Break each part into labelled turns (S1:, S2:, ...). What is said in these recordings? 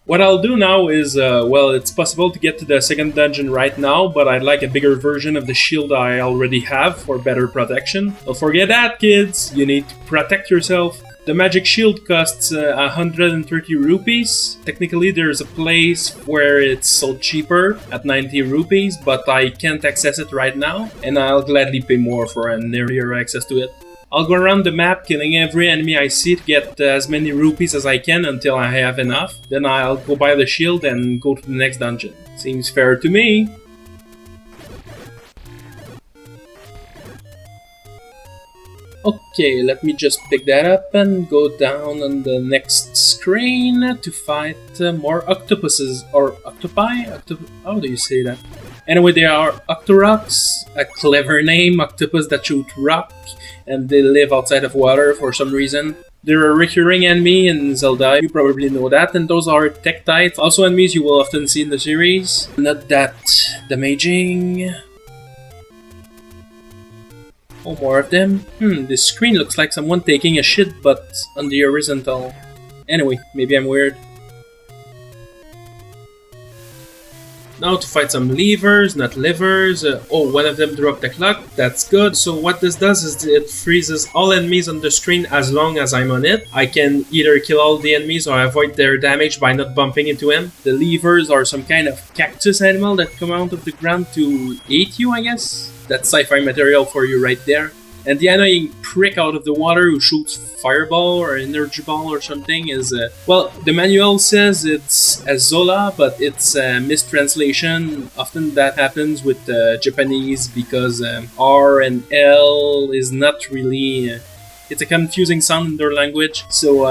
S1: What I'll do now is, well, it's possible to get to the second dungeon right now, but I'd like a bigger version of the shield I already have for better protection. Don't forget that, kids! You need to protect yourself. The magic shield costs 130 rupees. Technically, there's a place where it's sold cheaper at 90 rupees, but I can't access it right now, and I'll gladly pay more for an earlier access to it. I'll go around the map killing every enemy I see to get as many rupees as I can until I have enough. Then I'll go buy the shield and go to the next dungeon. Seems fair to me. Okay, let me just pick that up and go down on the next screen to fight more octopuses, or octopi? How do you say that? Anyway, they are Octoroks, a clever name, octopus that shoot rock, and they live outside of water for some reason. They're a recurring enemy in Zelda, you probably know that, and those are Tektites, also enemies you will often see in the series. Not that damaging. Oh, more of them? This screen looks like someone taking a shit, but on the horizontal. Anyway, maybe I'm weird. Now to fight some levers, not livers. Oh, one of them dropped the clock. That's good. So what this does is it freezes all enemies on the screen as long as I'm on it. I can either kill all the enemies or avoid their damage by not bumping into them. The levers are some kind of cactus animal that come out of the ground to eat you, I guess. That's sci-fi material for you right there. And the annoying prick out of the water who shoots fireball or energy ball or something is, well, the manual says it's a Zola, but it's a mistranslation. Often that happens with Japanese because R and L is not really... it's a confusing sound in their language. So,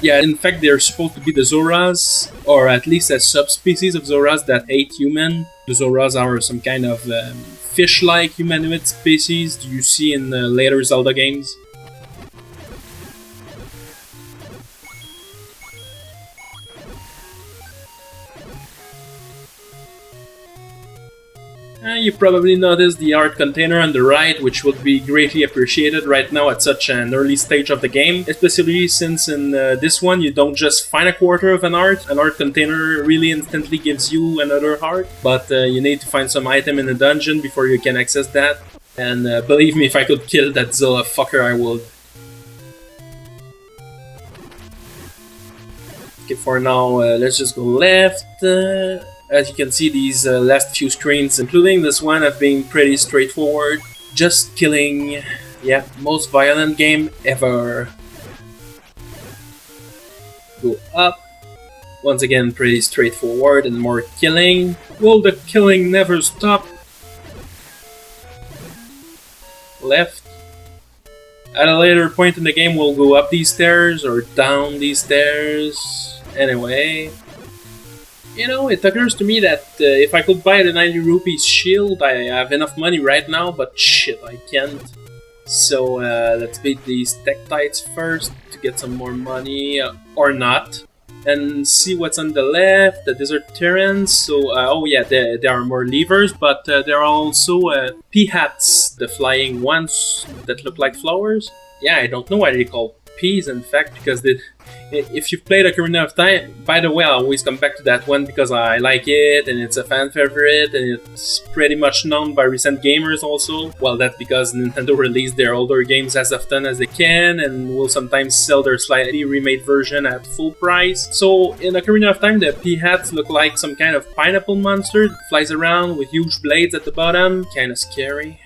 S1: yeah, in fact, they're supposed to be the Zoras, or at least a subspecies of Zoras that hate human. The Zoras are some kind of fish-like humanoid species you see in later Zelda games. You probably noticed the art container on the right, which would be greatly appreciated right now at such an early stage of the game, especially since in this one you don't just find a quarter of an art container really instantly gives you another heart, but you need to find some item in the dungeon before you can access that, and believe me, if I could kill that Zola fucker, I would. Okay, for now, let's just go left. As you can see, these last few screens, including this one, have been pretty straightforward. Just killing, yeah, most violent game ever. Go up. Once again, pretty straightforward and more killing. Will the killing never stop? Left. At a later point in the game, we'll go up these stairs or down these stairs. Anyway. You know, it occurs to me that if I could buy the 90 rupees shield, I have enough money right now, but shit, I can't. So let's beat these Tektites first to get some more money, or not. And see what's on the left, the desert terrains. So, oh yeah, there are more levers, but there are also pea-hats, the flying ones that look like flowers. Yeah, I don't know why they call peas, in fact, because if you've played Ocarina of Time, by the way, I always come back to that one because I like it and it's a fan favorite and it's pretty much known by recent gamers also. Well, that's because Nintendo released their older games as often as they can and will sometimes sell their slightly remade version at full price. So in Ocarina of Time, the pea-hats look like some kind of pineapple monster that flies around with huge blades at the bottom. Kinda scary.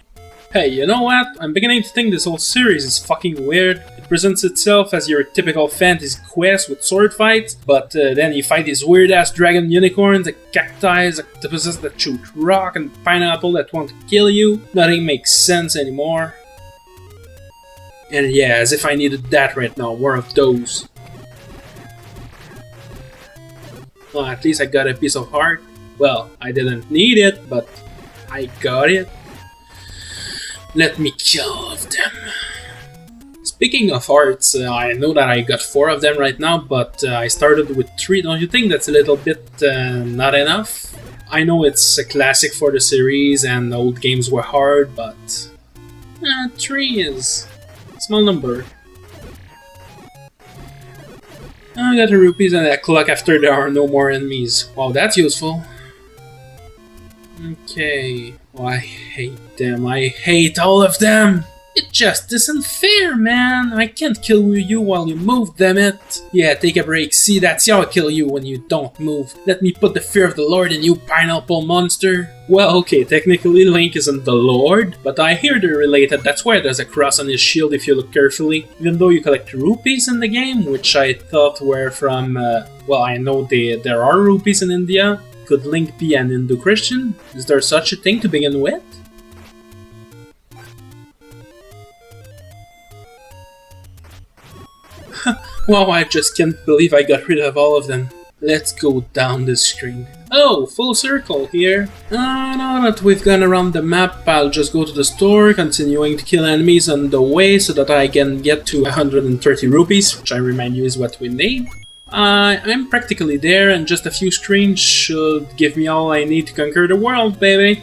S1: Hey, you know what? I'm beginning to think this whole series is fucking weird. It presents itself as your typical fantasy quest with sword fights, but then you fight these weird-ass dragon unicorns, the cacti, octopuses that shoot rock, and pineapple that want to kill you. Nothing makes sense anymore. And yeah, as if I needed that right now, more of those. Well, at least I got a piece of heart. Well, I didn't need it, but I got it. Let me kill all of them. Speaking of hearts, I know that I got 4 of them right now, but I started with 3. Don't you think that's a little bit not enough? I know it's a classic for the series and old games were hard, but 3 is a small number. I got the rupees and a clock after there are no more enemies. Wow, that's useful. Okay. Oh, I hate them. I hate all of them! It just isn't fair, man! I can't kill you while you move, damn it! Yeah, take a break. See, that's how I kill you when you don't move. Let me put the fear of the Lord in you, pineapple monster! Well, okay, technically Link isn't the Lord, but I hear they're related. That's why there's a cross on his shield if you look carefully. Even though you collect rupees in the game, which I thought were from... well, I know there are rupees in India. Could Link be an Hindu Christian? Is there such a thing to begin with? Wow, I just can't believe I got rid of all of them. Let's go down the screen. Oh, full circle here. Now that we've gone around the map, I'll just go to the store, continuing to kill enemies on the way so that I can get to 130 rupees, which I remind you is what we need. I'm practically there, and just a few screens should give me all I need to conquer the world, baby.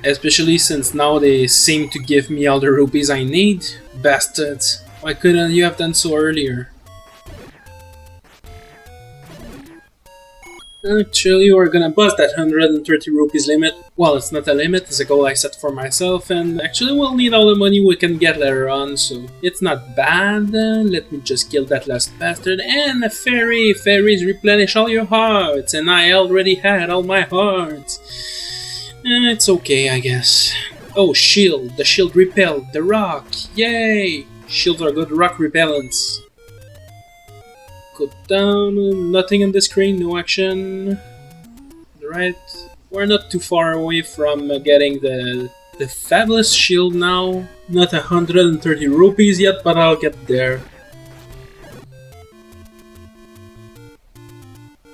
S1: Especially since now they seem to give me all the rupees I need. Bastards. Why couldn't you have done so earlier? Actually, we're gonna bust that 130 rupees limit. Well, it's not a limit, it's a goal I set for myself, and actually we'll need all the money we can get later on, so it's not bad. Let me just kill that last bastard, and a fairy! Fairies replenish all your hearts, and I already had all my hearts. It's okay, I guess. Oh, shield! The shield repelled the rock! Yay! Shields are good rock repellents. Go down, nothing on the screen, no action. Right, we're not too far away from getting the fabulous shield now. Not 130 rupees yet, but I'll get there.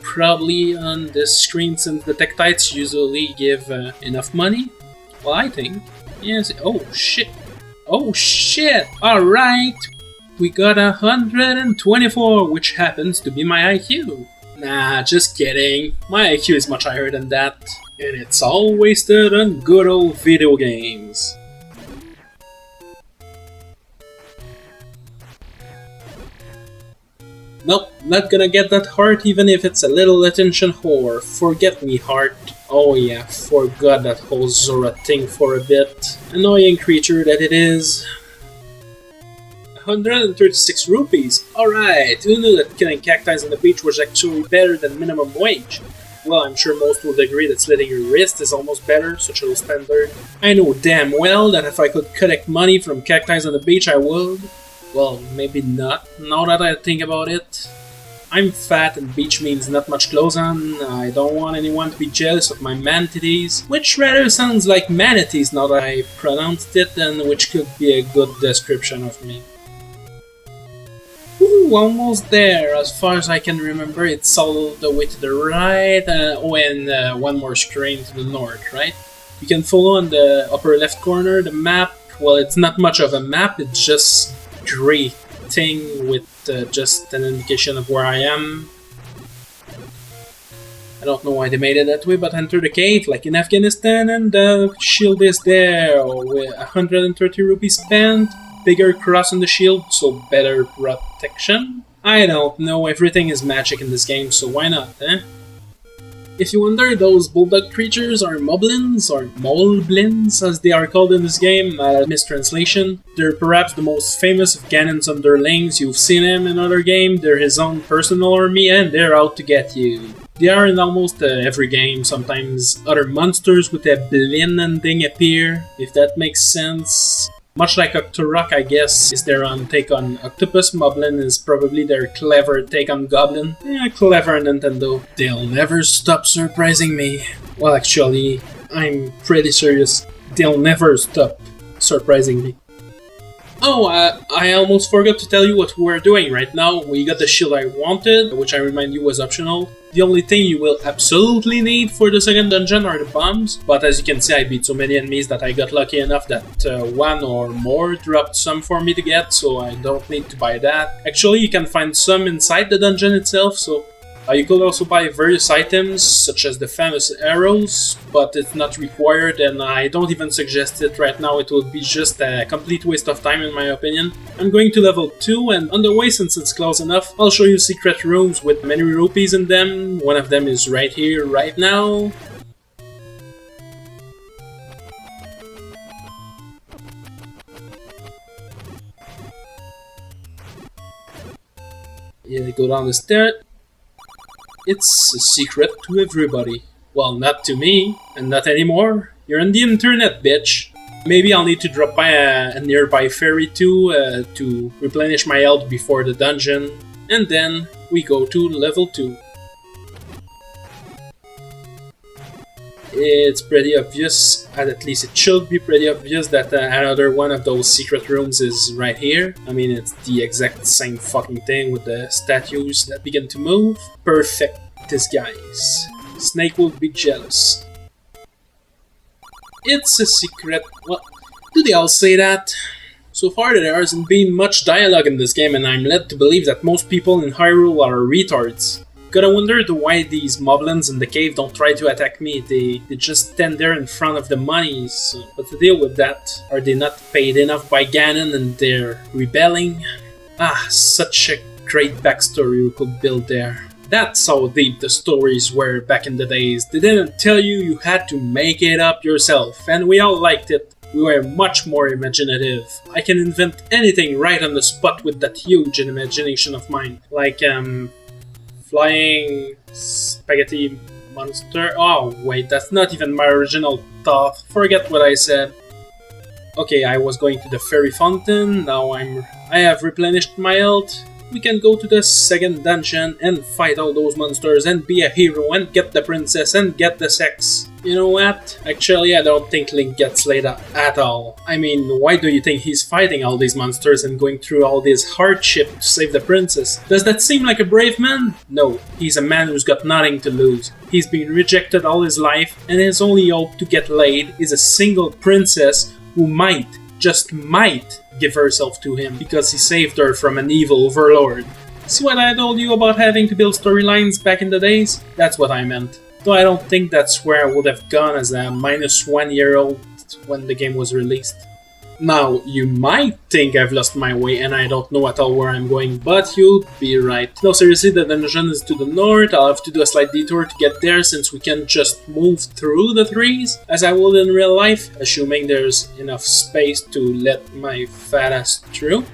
S1: Probably on this screen, since the Tektites usually give enough money. Well, I think. Yes. Oh shit. Oh shit! Alright! We got 124, which happens to be my IQ. Nah, just kidding. My IQ is much higher than that. And it's all wasted on good old video games. Nope, not gonna get that heart even if it's a little attention whore. Forget me heart. Oh yeah, forgot that whole Zora thing for a bit. Annoying creature that it is. 136 rupees. Alright, who knew that killing cacti on the beach was actually better than minimum wage? Well, I'm sure most would agree that slitting your wrist is almost better, such a standard. I know damn well that if I could collect money from cacti on the beach, I would. Well, maybe not, now that I think about it. I'm fat and beach means not much clothes on. I don't want anyone to be jealous of my manatees, which rather sounds like manatees now that I pronounced it, and which could be a good description of me. Ooh, almost there. As far as I can remember, it's all the way to the right. Oh, and one more screen to the north, right? You can follow on the upper left corner the map. Well, it's not much of a map, it's just gray thing with just an indication of where I am. I don't know why they made it that way, but enter the cave like in Afghanistan, and the shield is there with 130 rupees spent. Bigger cross on the shield, so better protection. I don't know, everything is magic in this game, so why not, eh? If you wonder, those bulldog creatures are moblins, or moblins as they are called in this game, mistranslation. They're perhaps the most famous of Ganon's underlings. You've seen him in other games, they're his own personal army, and they're out to get you. They are in almost every game. Sometimes other monsters with a blin ending appear, if that makes sense. Much like Octorok, I guess, is their take on Octopus. Moblin is probably their clever take on Goblin. Clever Nintendo. They'll never stop surprising me. Well, actually, I'm pretty serious. They'll never stop surprising me. Oh, I almost forgot to tell you what we're doing right now. We got the shield I wanted, which I remind you was optional. The only thing you will absolutely need for the second dungeon are the bombs, but as you can see I beat so many enemies that I got lucky enough that one or more dropped some for me to get, so I don't need to buy that. Actually, you can find some inside the dungeon itself, so You could also buy various items, such as the famous arrows, but it's not required and I don't even suggest it right now, it would be just a complete waste of time in my opinion. I'm going to level 2 and on the way, since it's close enough, I'll show you secret rooms with many rupees in them. One of them is right here, right now. Yeah, go down the stairs. It's a secret to everybody. Well, not to me, and not anymore. You're on the internet, bitch. Maybe I'll need to drop by a nearby ferry too, to replenish my health before the dungeon. And then we go to level 2. It's pretty obvious, at least it should be pretty obvious, that another one of those secret rooms is right here. I mean, it's the exact same fucking thing with the statues that begin to move. Perfect disguise. Snake would be jealous. It's a secret. What? Do they all say that? So far there hasn't been much dialogue in this game and I'm led to believe that most people in Hyrule are retards. Gotta wonder why these moblins in the cave don't try to attack me. They just stand there in front of the monies. But to deal with that, are they not paid enough by Ganon and they're rebelling? Ah, such a great backstory we could build there. That's how deep the stories were back in the days. They didn't tell you, you had to make it up yourself, and we all liked it. We were much more imaginative. I can invent anything right on the spot with that huge imagination of mine. Like, flying spaghetti monster. Oh wait, that's not even my original thought. Forget what I said. Okay, I was going to the fairy fountain. Now I have replenished my health. We can go to the second dungeon and fight all those monsters and be a hero and get the princess and get the sex. You know what? Actually, I don't think Link gets laid up at all. I mean, why do you think he's fighting all these monsters and going through all this hardship to save the princess? Does that seem like a brave man? No, he's a man who's got nothing to lose. He's been rejected all his life and his only hope to get laid is a single princess who might, just might, give herself to him because he saved her from an evil overlord. See what I told you about having to build storylines back in the days? That's what I meant. Though I don't think that's where I would have gone as a -1-year-old when the game was released. Now, you might think I've lost my way and I don't know at all where I'm going, but you'd be right. No, seriously, the dungeon is to the north. I'll have to do a slight detour to get there since we can't just move through the trees as I would in real life, assuming there's enough space to let my fat ass through.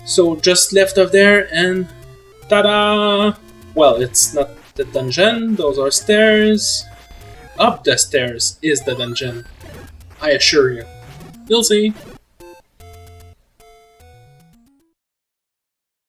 S1: So just left of there and ta-da! Well, it's not the dungeon, those are stairs. Up the stairs is the dungeon. I assure you. You'll see.